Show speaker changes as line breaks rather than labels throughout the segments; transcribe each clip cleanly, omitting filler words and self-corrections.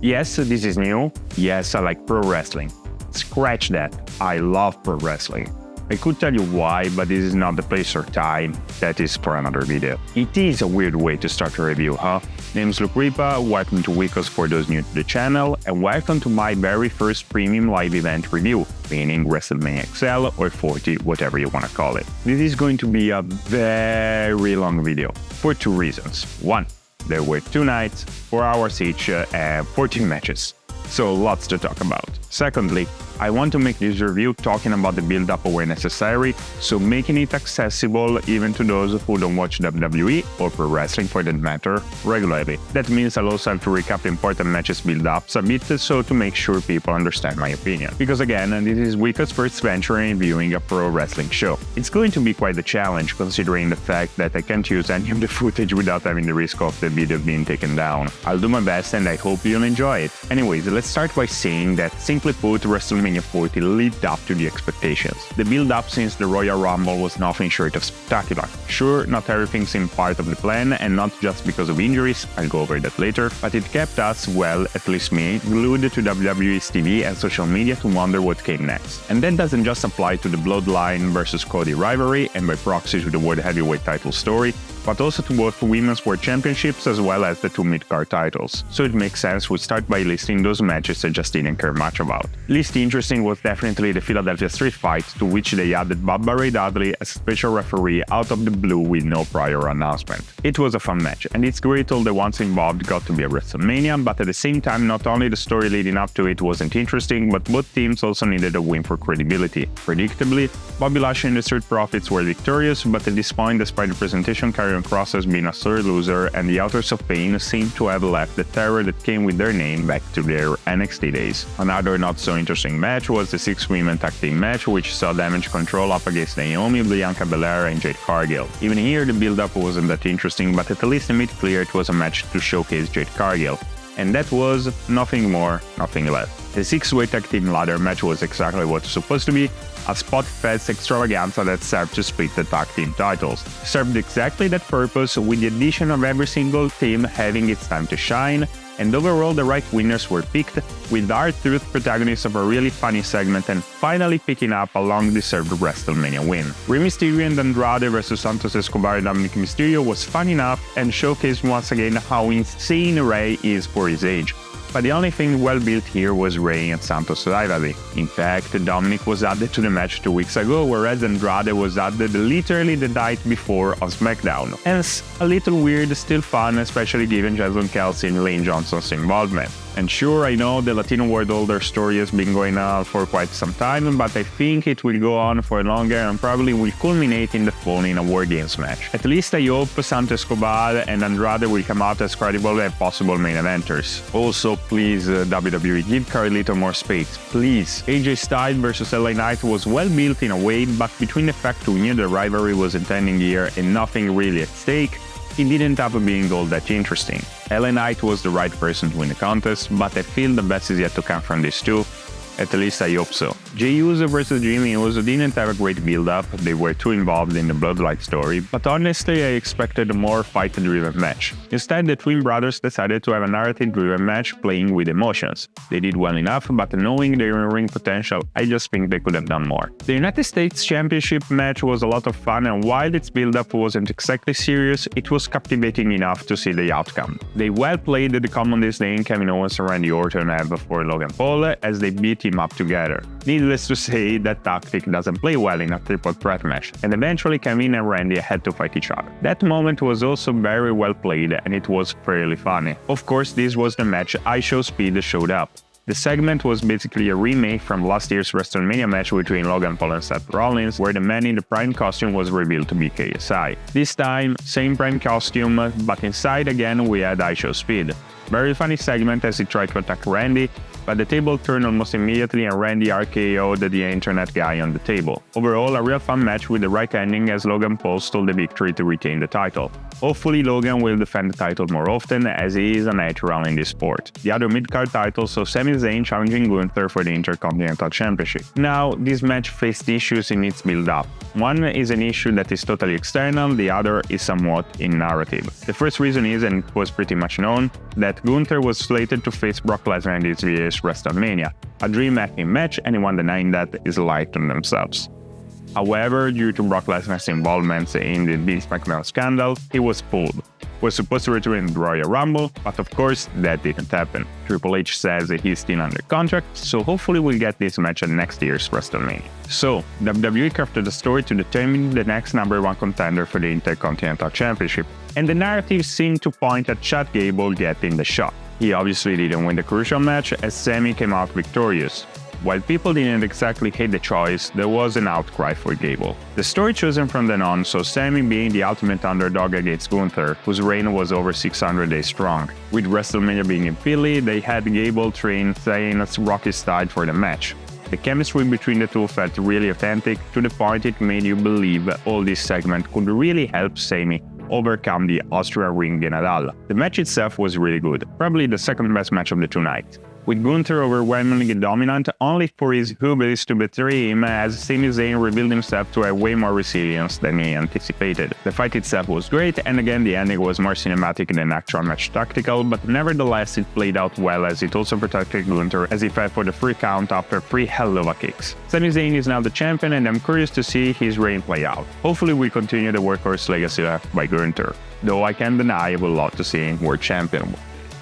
Yes, this is new. Yes, I like pro wrestling. Scratch that. I love pro wrestling. I could tell you why, but this is not the place or time. That is for another video. It is a weird way to start a review, huh? Name's Luke Ripa, welcome to Weekos for those new to the channel, and welcome to my very first premium live event review, meaning WrestleMania XL or 40, whatever you want to call it. This is going to be a very long video, for two reasons. One, there were 2 nights, 4 hours each, and 14 matches. So lots to talk about. Secondly, I want to make this review talking about the build-up where necessary, so making it accessible even to those who don't watch WWE, or pro wrestling for that matter, regularly. That means I'll also have to recap important matches build-ups a bit, so to make sure people understand my opinion. Because again, this is Weekos' first venture in viewing a pro wrestling show. It's going to be quite a challenge considering the fact that I can't use any of the footage without having the risk of the video being taken down. I'll do my best and I hope you'll enjoy it. Anyways, let's start by saying that, simply put, WrestleMania 40 lived up to the expectations. The build-up since the Royal Rumble was nothing short of spectacular. Sure, not everything seemed part of the plan, and not just because of injuries, I'll go over that later, but it kept us, well, at least me, glued to WWE's TV and social media to wonder what came next. And that doesn't just apply to the Bloodline versus Cody rivalry, and by proxy to the World Heavyweight title story, but also to both Women's World Championships as well as the 2 mid-card titles. So it makes sense we start by listing those matches I just didn't care much about. Least interesting was definitely the Philadelphia Street Fight, to which they added Bubba Ray Dudley as special referee out of the blue with no prior announcement. It was a fun match, and it's great all the ones involved got to be a WrestleMania, but at the same time not only the story leading up to it wasn't interesting, but both teams also needed a win for credibility. Predictably, Bobby Lashley and the Street Profits were victorious, but at this point, despite the presentation Karrion Kross has been a sore loser, and the Authors of Pain seem to have left the terror that came with their name back to their NXT days. Another not so interesting match was the 6-women tag team match, which saw Damage Control up against Naomi, Bianca Belair, and Jade Cargill. Even here, the build-up wasn't that interesting, but at least in mid-clear it was a match to showcase Jade Cargill. And that was nothing more, nothing less. The 6-way tag team ladder match was exactly what it's supposed to be, a spot-fest extravaganza that served to split the tag team titles. Served exactly that purpose, with the addition of every single team having its time to shine, and overall the right winners were picked, with R-Truth protagonist of a really funny segment and finally picking up a long-deserved WrestleMania win. Rey Mysterio and Andrade vs Santos Escobar and Dominic Mysterio was fun enough and showcased once again how insane Rey is for his age. But the only thing well built here was Rey and Santos' rivalry. In fact, Dominic was added to the match 2 weeks ago, whereas Andrade was added literally the night before on SmackDown. Hence, a little weird, still fun, especially given Jason Kelsey and Lane Johnson's involvement. And sure, I know the Latino World Order story has been going on for quite some time, but I think it will go on for longer and probably will culminate in the fall in a War Games match. At least I hope Santos Escobar and Andrade will come out as credible and possible main eventers. Also, please, WWE, give Carlito more space, please. AJ Styles vs LA Knight was well built in a way, but between the fact we knew the rivalry was intending here and nothing really at stake, it didn't end up being all that interesting. LA Knight was the right person to win the contest, but I feel the best is yet to come from these two. At least I hope so. Jey Uso vs Jimmy Uso didn't have a great build-up, they were too involved in the Bloodline story, but honestly I expected a more fight-driven match. Instead, the twin brothers decided to have a narrative-driven match playing with emotions. They did well enough, but knowing their in-ring potential, I just think they could have done more. The United States Championship match was a lot of fun, and while its build-up wasn't exactly serious, it was captivating enough to see the outcome. They well played the common disdain Kevin Owens and Randy Orton have for Logan Paul as they beat him up together. Needless to say, that tactic doesn't play well in a triple threat match, and eventually Kevin and Randy had to fight each other. That moment was also very well played, and it was fairly funny. Of course, this was the match IShowSpeed showed up. The segment was basically a remake from last year's WrestleMania match between Logan Paul and Seth Rollins, where the man in the Prime costume was revealed to be KSI. This time, same Prime costume, but inside again we had IShowSpeed. Very funny segment as he tried to attack Randy, but the table turned almost immediately and Randy RKO'd the internet guy on the table. Overall, a real fun match with the right ending as Logan Paul stole the victory to retain the title. Hopefully Logan will defend the title more often, as he is a natural in this sport. The other mid-card title saw Sami Zayn challenging Gunther for the Intercontinental Championship. Now, this match faced issues in its build-up. One is an issue that is totally external, the other is somewhat in narrative. The first reason is, and it was pretty much known, that that Gunther was slated to face Brock Lesnar in this year's WrestleMania, a dream-making match. Anyone denying that is lying to themselves. However, due to Brock Lesnar's involvement in the Vince McMahon scandal, he was pulled. Was supposed to return in the Royal Rumble, but of course that didn't happen. Triple H says that he's still under contract, so hopefully we'll get this match at next year's WrestleMania. So, WWE crafted a story to determine the next #1 contender for the Intercontinental Championship, and the narrative seemed to point at Chad Gable getting the shot. He obviously didn't win the crucial match as Sami came out victorious. While people didn't exactly hate the choice, there was an outcry for Gable. The story chosen from then on saw Sami being the ultimate underdog against Gunther, whose reign was over 600 days strong. With WrestleMania being in Philly, they had Gable train Zayn's Rocky style for the match. The chemistry between the two felt really authentic, to the point it made you believe all this segment could really help Sami overcome the Austrian Ring General. The match itself was really good, probably the second best match of the two nights, with Gunther overwhelmingly dominant, only for his hubris to betray him as Sami Zayn revealed himself to have way more resilience than he anticipated. The fight itself was great, and again the ending was more cinematic than actual match tactical, but nevertheless it played out well as it also protected Gunther as he fell for the free count after 3 hell-of-a kicks. Sami Zayn is now the champion, and I'm curious to see his reign play out. Hopefully we continue the workhorse legacy left by Gunther, though I can't deny I would love to see him world champion.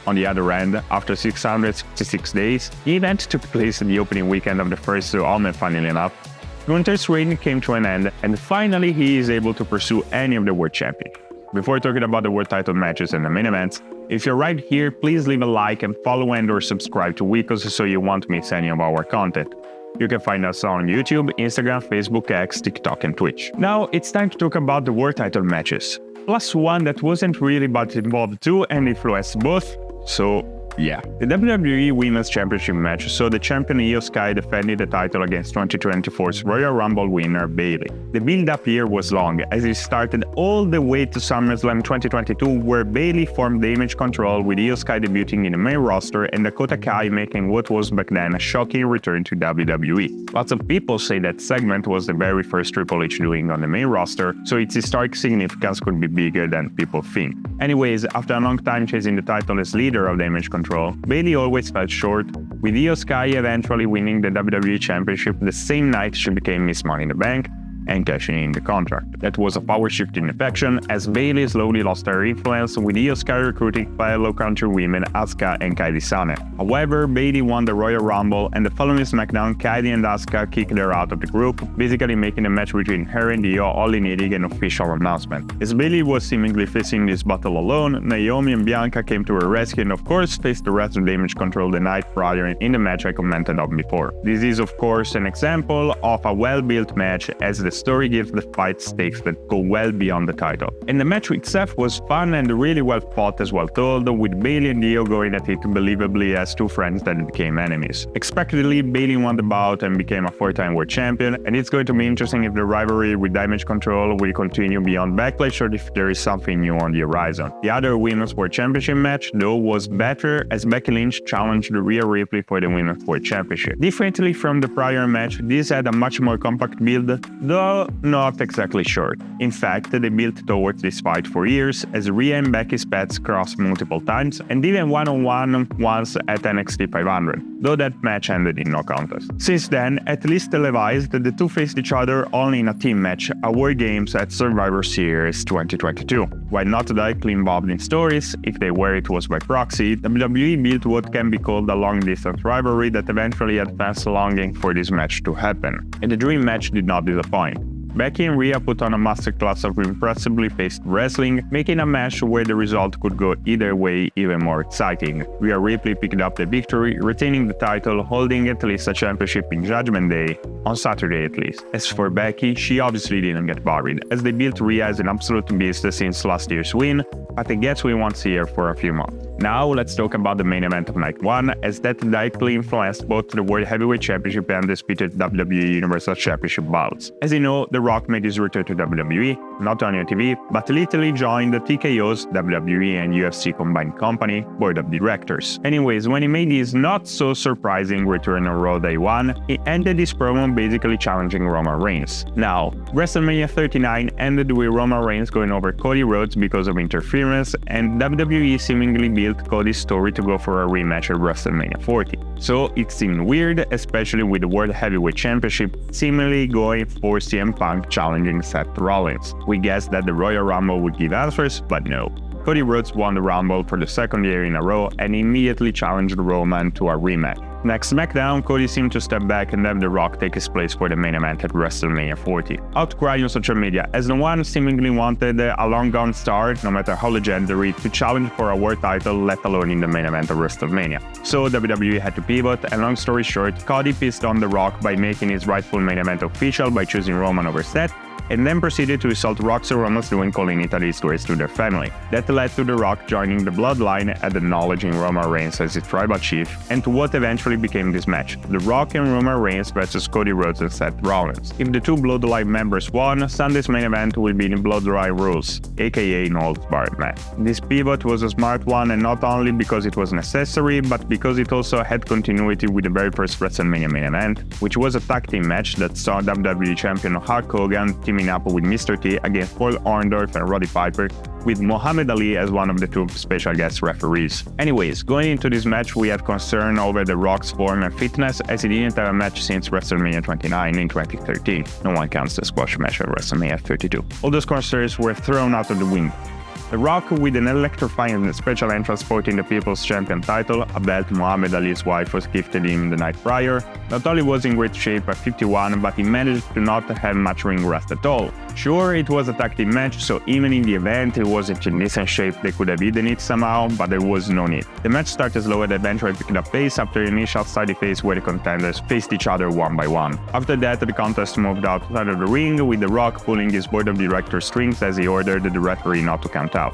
On the other end, after 666 days, the event took place in the opening weekend of the first Ultimate, funnily enough. Gunther's reign came to an end, and finally he is able to pursue any of the World Championship. Before talking about the World title matches and the main events, if you're right here, please leave a like and follow and/or subscribe to Weekos so you won't miss any of our content. You can find us on YouTube, Instagram, Facebook, X, TikTok, and Twitch. Now it's time to talk about the World title matches. Plus one that wasn't really but involved two and influenced both. So, yeah. The WWE Women's Championship match saw the champion Io Sky defending the title against 2024's Royal Rumble winner Bayley. The build-up here was long, as it started all the way to SummerSlam 2022, where Bayley formed Damage Control with Io Sky debuting in the main roster and Dakota Kai making what was back then a shocking return to WWE. Lots of people say that segment was the very first Triple H doing on the main roster, so its historic significance could be bigger than people think. Anyways, after a long time chasing the title as leader of Damage Control, Bayley always fell short, with Io Sky eventually winning the WWE Championship the same night she became Miss Money in the Bank and cashing in the contract. That was a power-shifting affection, as Bayley slowly lost her influence, with Io Sky recruiting fellow country women Asuka and Kairi Sane. However, Bayley won the Royal Rumble, and the following SmackDown, Kairi and Asuka kicked her out of the group, basically making the match between her and Io only needing an official announcement. As Bayley was seemingly facing this battle alone, Naomi and Bianca came to her rescue and of course faced the rest of Damage Control the night prior in the match I commented on before. This is of course an example of a well-built match, as the story gives the fight stakes that go well beyond the title. And the match itself was fun and really well fought as well told, with Bayley and Io going at it believably as two friends that became enemies. Expectedly, Bayley won the bout and became a 4-time world champion, and it's going to be interesting if the rivalry with Damage Control will continue beyond Backlash or if there is something new on the horizon. The other Women's World Championship match, though, was better, as Becky Lynch challenged Rhea Ripley for the Women's World Championship. Differently from the prior match, this had a much more compact build, though not exactly short. In fact, they built towards this fight for years, as Rhea and Becky's paths crossed multiple times, and even one-on-one once at NXT 500, though that match ended in no contest. Since then, at least televised, the two faced each other only in a team match at War Games at Survivor Series 2022. While not directly involved in stories, if they were, it was by proxy, WWE built what can be called a long-distance rivalry that eventually had fans longing for this match to happen. And the dream match did not disappoint. Becky and Rhea put on a masterclass of impressively paced wrestling, making a match where the result could go either way even more exciting. Rhea Ripley picked up the victory, retaining the title, holding at least a championship in Judgment Day, on Saturday at least. As for Becky, she obviously didn't get worried, as they built Rhea as an absolute beast since last year's win, but I guess we won't see her for a few months. Now let's talk about the main event of Night 1, as that directly influenced both the World Heavyweight Championship and disputed WWE Universal Championship bouts. As you know, The Rock made his return to WWE, not only on TV, but literally joined the TKO's WWE and UFC combined company board of directors. Anyways, when he made his not so surprising return on Raw Day 1, he ended his promo basically challenging Roman Reigns. Now, WrestleMania 39 ended with Roman Reigns going over Cody Rhodes because of interference, and WWE seemingly built built Cody's story to go for a rematch at WrestleMania 40. So it seemed weird, especially with the World Heavyweight Championship seemingly going for CM Punk challenging Seth Rollins. We guessed that the Royal Rumble would give answers, but no. Cody Rhodes won the Rumble for the second year in a row and immediately challenged Roman to a rematch. Next SmackDown, Cody seemed to step back and have The Rock take his place for the main event at WrestleMania 40. Outcry on social media, as no one seemingly wanted a long-gone star, no matter how legendary, to challenge for a world title, let alone in the main event of WrestleMania. So WWE had to pivot, and long story short, Cody pissed on The Rock by making his rightful main event official by choosing Roman over Seth, and then proceeded to insult Rock's and Roman's doing, calling it a disgrace to their family. That led to The Rock joining the Bloodline and acknowledging Roman Reigns as his tribal chief, and to what eventually became this match, The Rock and Roman Reigns versus Cody Rhodes and Seth Rollins. If the two Bloodline members won, Sunday's main event will be in Bloodline Rules, aka No Holds Barred match. This pivot was a smart one, and not only because it was necessary, but because it also had continuity with the very first WrestleMania main event, which was a tag team match that saw WWE champion Hulk Hogan teaming up with Mr. T against Paul Orndorff and Roddy Piper, with Muhammad Ali as one of the two special guest referees. Anyways, going into this match, we had concern over The Rock's form and fitness, as he didn't have a match since WrestleMania 29 in 2013. No one counts the squash match at WrestleMania 32. All those concerns were thrown out of the window. The Rock, with an electrifying special entrance sporting the People's Champion title, a belt Muhammad Ali's wife was gifted him the night prior, not only was in great shape at 51, but he managed to not have much ring rust at all. Sure, it was a tag team match, so even in the event he wasn't in decent shape, they could have hidden it somehow, but there was no need. The match started slow and eventually picked up pace after the initial steady phase where the contenders faced each other one by one. After that, the contest moved outside of the ring, with The Rock pulling his board of directors strings as he ordered the referee not to count out,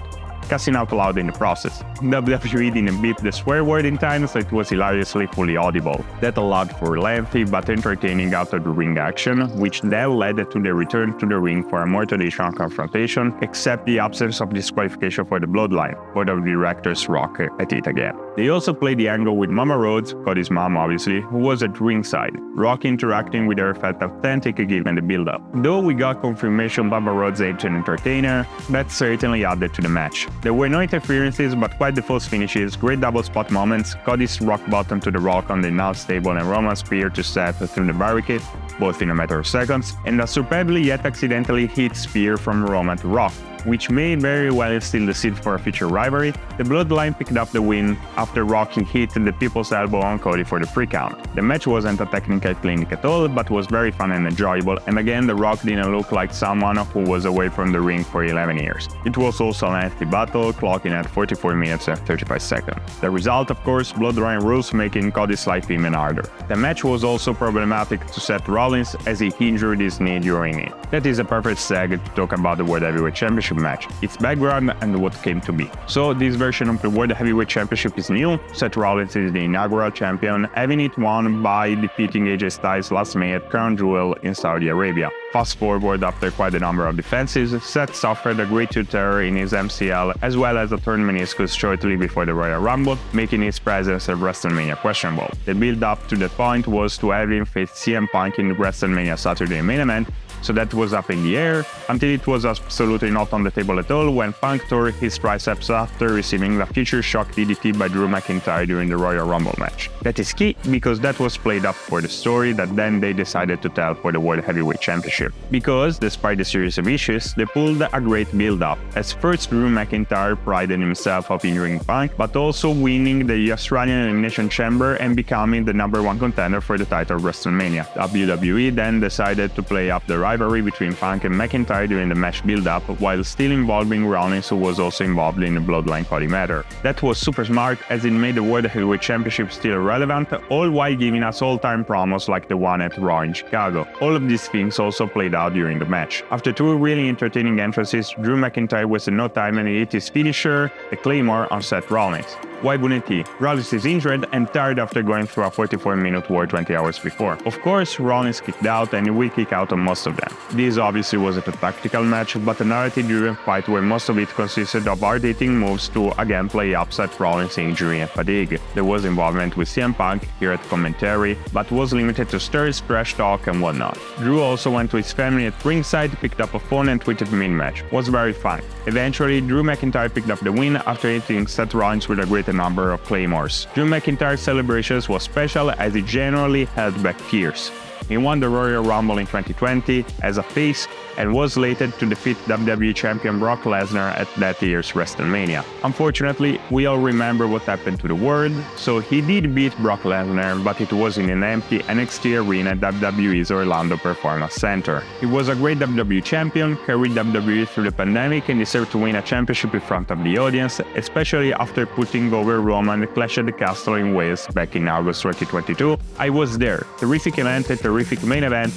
cussing out loud in the process. WWE didn't beep the swear word in time, so it was hilariously fully audible. That allowed for lengthy but entertaining out-of-the-ring action, which then led to the return to the ring for a more traditional confrontation, except the absence of disqualification for the Bloodline. Board of Directors Rock at it again. They also played the angle with Mama Rhodes, Cody's mom obviously, who was at ringside. Rock interacting with her felt authentic given the build-up. Though we got confirmation Mama Rhodes ain't an entertainer, that certainly added to the match. There were no interferences, but quite the false finishes, great double spot moments, Cody's rock bottom to The Rock on the announce table and Roman's spear to Seth through the barricade, both in a matter of seconds, and a superbly yet accidentally hit spear from Roman to Rock, which may very well seal the seed for a future rivalry. The Bloodline picked up the win after Rock hit the People's Elbow on Cody for the free count. The match wasn't a technical clinic at all, but was very fun and enjoyable, and again the Rock didn't look like someone who was away from the ring for 11 years. It was also a lengthy battle, clocking at 44 minutes and 35 seconds. The result, of course, Bloodline Rules, making Cody's life even harder. The match was also problematic to Seth Rollins as he injured his knee during it. That is a perfect seg to talk about the World Heavyweight Championship match, its background and what came to be. So this version of the World Heavyweight Championship is new. Seth Rollins is the inaugural champion, having it won by defeating AJ Styles last May at Crown Jewel in Saudi Arabia. Fast forward, after quite a number of defenses, Seth suffered a great tear in his MCL as well as a torn meniscus shortly before the Royal Rumble, making his presence at WrestleMania questionable. The build-up to that point was to have him face CM Punk in the WrestleMania Saturday main event, so that was up in the air, until it was absolutely not on the table at all when Punk tore his triceps after receiving a future shock DDT by Drew McIntyre during the Royal Rumble match. That is key, because that was played up for the story that then they decided to tell for the World Heavyweight Championship. Because, despite the series of issues, they pulled a great build-up, as first Drew McIntyre prided himself of injuring Punk, but also winning the Australian Elimination Chamber and becoming the #1 contender for the title of WrestleMania. WWE then decided to play up the rivalry between Punk and McIntyre during the match build-up, while still involving Rollins, who was also involved in the Bloodline Cody matter. That was super smart, as it made the World Heavyweight Championship still relevant, all while giving us all-time promos like the one at Raw in Chicago. All of these things also played out during the match. After two really entertaining entrances, Drew McIntyre was in no time and he hit his finisher, the Claymore, on Seth Rollins. Why wouldn't he? Rollins is injured and tired after going through a 44-minute war 20 hours before. Of course, Rollins kicked out and he will kick out on most of them. This obviously wasn't a tactical match, but a narrative-driven fight where most of it consisted of hard-hitting moves to again play upset Rollins' injury and fatigue. There was involvement with CM Punk here at commentary, but was limited to stirs, trash talk and whatnot. Drew also went to his family at ringside, picked up a phone and tweeted mid-match. Was very fun. Eventually, Drew McIntyre picked up the win after hitting Seth Rollins with a greater number of claymores. Drew McIntyre's celebrations was special as he generally held back fears. He won the Royal Rumble in 2020 as a face and was slated to defeat WWE Champion Brock Lesnar at that year's WrestleMania. Unfortunately, we all remember what happened to the World, so he did beat Brock Lesnar, but it was in an empty NXT arena at WWE's Orlando Performance Center. He was a great WWE champion, carried WWE through the pandemic, and deserved to win a championship in front of the audience, especially after putting over Roman at Clash at the Castle in Wales back in August 2022. I was there. Terrific event, a terrific main event.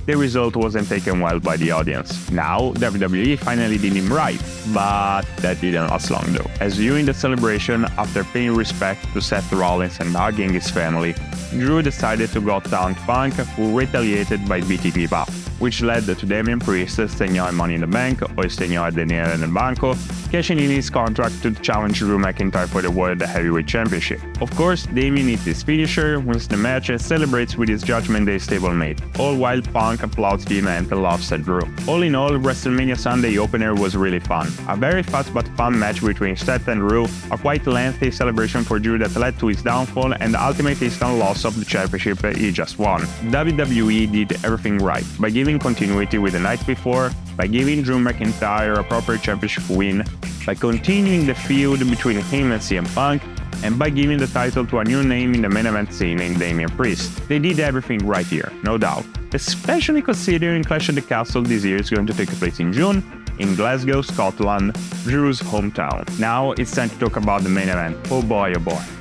The result wasn't taken well by the audience. Now, WWE finally did him right, but that didn't last long though. As viewing the celebration, after paying respect to Seth Rollins and hugging his family, Drew decided to go down Punk, who retaliated by beating him up, which led to Damian Priest staying on Money in the Bank, or staying on Daniel del Banco, cashing in his contract to challenge Drew McIntyre for the World Heavyweight Championship. Of course, Damian hits his finisher, wins the match and celebrates with his Judgment Day stablemate, all while Punk applauds the event and laughs at Drew. All in all, WrestleMania Sunday opener was really fun. A very fast but fun match between Seth and Drew, a quite lengthy celebration for Drew that led to his downfall and the ultimate instant loss of the championship he just won. WWE did everything right, by giving continuity with the night before, by giving Drew McIntyre a proper championship win, by continuing the feud between him and CM Punk, and by giving the title to a new name in the main event scene named Damian Priest. They did everything right here, no doubt. Especially considering Clash at the Castle this year is going to take place in June, in Glasgow, Scotland, Drew's hometown. Now it's time to talk about the main event. Oh boy,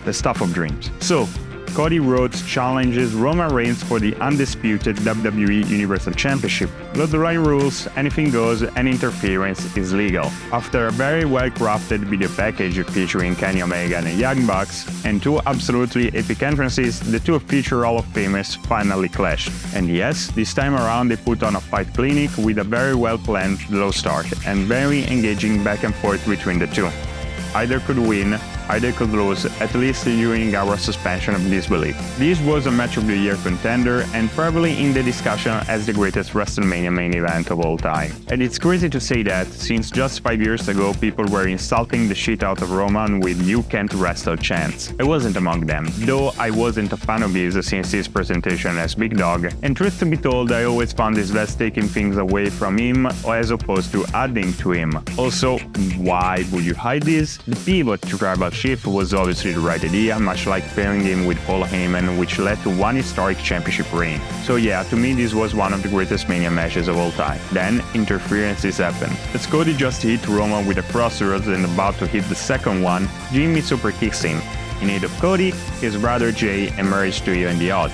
the stuff of dreams. So, Cody Rhodes challenges Roman Reigns for the undisputed WWE Universal Championship. Bloodline rules, anything goes, and interference is legal. After a very well-crafted video package featuring Kenny Omega and Young Bucks, and two absolutely epic entrances, the two future Hall of Famers finally clashed. And yes, this time around they put on a fight clinic with a very well-planned low start, and very engaging back and forth between the two. Either could win, either could lose, at least during our suspension of disbelief. This was a match of the year contender and probably in the discussion as the greatest WrestleMania main event of all time. And it's crazy to say that, since just 5 years ago people were insulting the shit out of Roman with "you can't wrestle" chants. I wasn't among them, though I wasn't a fan of his since his presentation as Big Dog, and truth to be told I always found his best taking things away from him as opposed to adding to him. Also, why would you hide this? The pivot to Tribal Chief was obviously the right idea, much like pairing him with Paul Heyman, which led to one historic championship reign. So yeah, to me this was one of the greatest Mania matches of all time. Then, interferences happened. As Cody just hit Roman with a crossroads and about to hit the second one, Jimmy super kicks him. In aid of Cody, his brother Jay emerged to even the odds,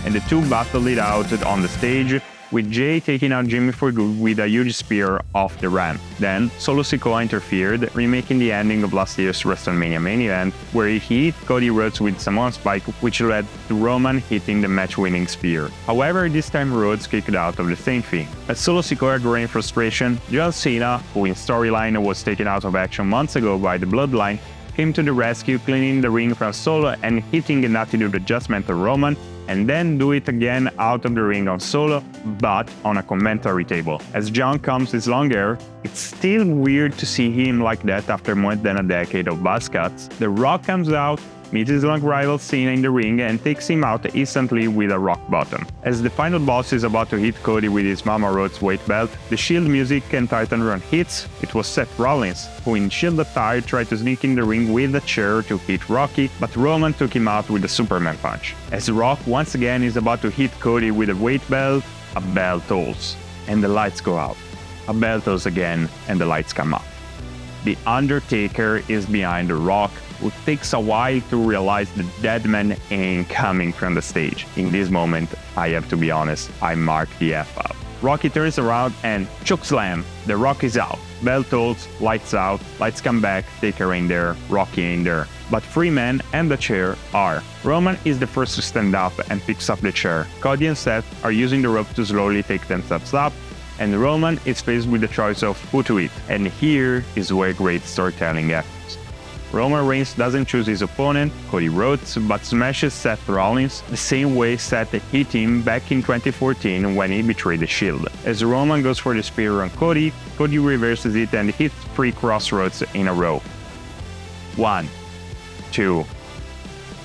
and the two battled it out on the stage, with Jay taking out Jimmy for good with a huge spear off the ramp. Then, Solo Sikoa interfered, remaking the ending of last year's WrestleMania main event, where he hit Cody Rhodes with Samoan Spike, which led to Roman hitting the match-winning spear. However, this time Rhodes kicked out of the same thing. As Solo Sikoa grew in frustration, John Cena, who in storyline was taken out of action months ago by the Bloodline, came to the rescue, cleaning the ring from Solo and hitting an attitude adjustment on Roman, and then do it again out of the ring on Solo, but on a commentary table. As John combs his long hair, it's still weird to see him like that after more than a decade of buzz cuts. The Rock comes out, meets his long rival Cena in the ring and takes him out instantly with a rock bottom. As the final boss is about to hit Cody with his Mama Rhodes weight belt, the Shield music and Titan Run hits. It was Seth Rollins, who in Shield attire tried to sneak in the ring with a chair to hit Rocky, but Roman took him out with a Superman punch. As Rock once again is about to hit Cody with a weight belt, a bell tolls, and the lights go out. A bell tolls again, and the lights come up. The Undertaker is behind The Rock, who takes a while to realize the dead man ain't coming from the stage. In this moment, I have to be honest, I marked the F up. Rocky turns around and chokeslam. The Rock is out. Bell tolls, lights out, lights come back, Taker in there, Rocky in there. but 3 men and the chair are. Roman is the first to stand up and picks up the chair. Cody and Seth are using the rope to slowly take 10 steps up, and Roman is faced with the choice of who to hit. And here is where great storytelling happens. Roman Reigns doesn't choose his opponent, Cody Rhodes, but smashes Seth Rollins the same way Seth hit him back in 2014 when he betrayed the Shield. As Roman goes for the spear on Cody, Cody reverses it and hits 3 crossroads in a row. 1, 2,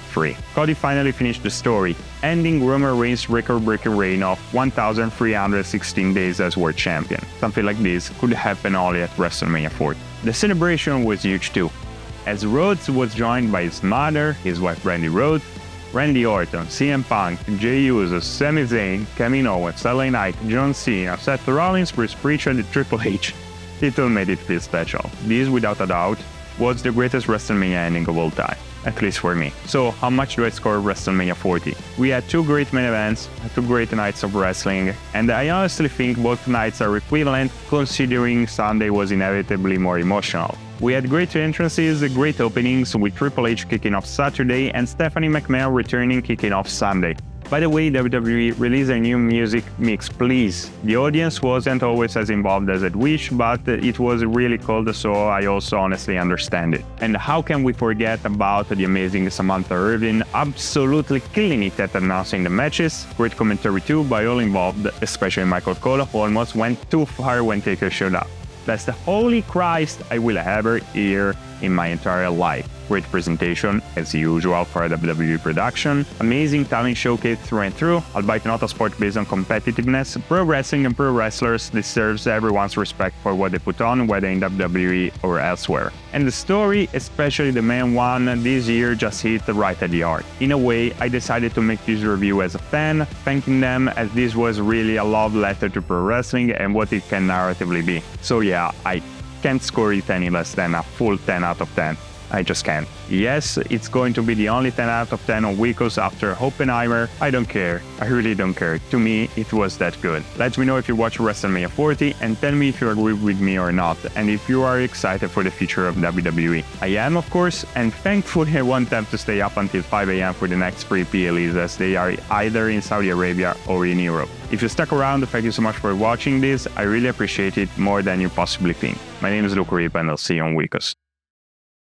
3. Cody finally finished the story, ending Roman Reigns' record-breaking reign of 1,316 days as world champion. Something like this could happen only at WrestleMania 40. The celebration was huge too, as Rhodes was joined by his mother, his wife Brandy Rhodes, Randy Orton, CM Punk, Jey Uso, Sami Zayn, Kevin Owens, LA Knight, John Cena, Seth Rollins, Bruce Prichard, and Triple H. It all made it feel special. This, without a doubt, was the greatest WrestleMania ending of all time, at least for me. So, how much do I score WrestleMania 40? We had 2 great main events, 2 great nights of wrestling, and I honestly think both nights are equivalent, considering Sunday was inevitably more emotional. We had great entrances, great openings, with Triple H kicking off Saturday and Stephanie McMahon returning kicking off Sunday. By the way, WWE released a new music mix, please. The audience wasn't always as involved as I'd wish, but it was really cool, so I also honestly understand it. And how can we forget about the amazing Samantha Irvin absolutely killing it at announcing the matches? Great commentary too by all involved, especially Michael Cole, who almost went too far when Taker showed up. That's the holy Christ I will ever hear in my entire life. Great presentation, as usual for a WWE production, amazing talent showcase through and through, albeit not a sport based on competitiveness. Pro wrestling and pro wrestlers deserves everyone's respect for what they put on, whether in WWE or elsewhere. And the story, especially the main one this year, just hit right at the heart. In a way, I decided to make this review as a fan, thanking them, as this was really a love letter to pro wrestling and what it can narratively be. So yeah, I can't score it any less than a full 10 out of 10. I just can't. Yes, it's going to be the only 10 out of 10 on Wikos after Oppenheimer. I don't care. I really don't care. To me, it was that good. Let me know if you watch WrestleMania 40 and tell me if you agree with me or not, and if you are excited for the future of WWE. I am, of course, and thankfully I want them to stay up until 5 AM for the next 3 PLEs, as they are either in Saudi Arabia or in Europe. If you stuck around, thank you so much for watching this. I really appreciate it more than you possibly think. My name is Luke Reap, and I'll see you on Wikos.